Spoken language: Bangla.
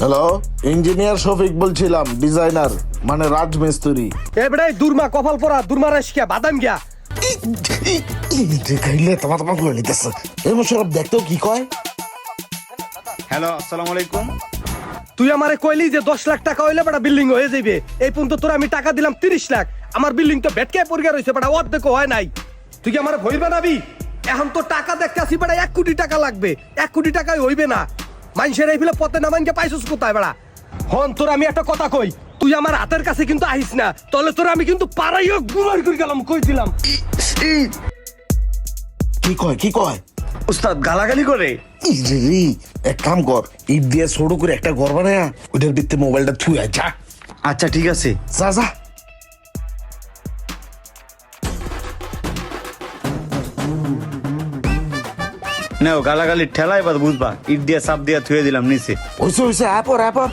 হ্যালো, ইঞ্জিনিয়ার শফিক বলছিলাম, ডিজাইনার মানে রাজমিস্ত্রি। এবারে দুর্মা কপাল পরা দুর্মা রাশিয়া বাদাম গিয়া খাইলে তোমার তোমার করে নিতেছে এই মোশারফ, দেখতেও কি কয়। হ্যালো, আসসালামু আলাইকুম। তুই আমারে কইলি যে 10 লাখ টাকা হইলে বেটা বিল্ডিং হয়ে যাবে। এই পর্যন্ত তোর আমি টাকা দিলাম 30 লাখ। আমার বিল্ডিং তো বেটকে পরিগার হইছে বেটা, অর্ধেক হয় নাই। তুই কি আমারে ভই বানাবি? এখন তো টাকা দেখতাছি বেটা 1 কোটি টাকা লাগবে। 1 কোটি টাকায় হইবে না। মানুষের এই ফিলে পথে নামাইনকে পাইছস কোথায় বেটা? হন তোর আমি একটা কথা কই, তুই আমার হাতের কাছে কিন্তু আহিস না, তাহলে তোর আমি কিন্তু পাড়াইও গুমার করে গেলাম, কই দিলাম। কি কয় কি কয়? উস্তাদ গালাগালি করে। ইরে, এক কাম কর, ইট দিয়ে ছোট করে একটা ঘর বানায়া ওইটার ভিতরে মোবাইলটা থুই যা। আচ্ছা ঠিক আছে। যা যা। নাও গালাগালি ঠেলাই বাদ বুঝবা, ইট দিয়া চাপ দিয়া থুয়ে দিলাম নিচে। হইছে হইছে, আপর আপর।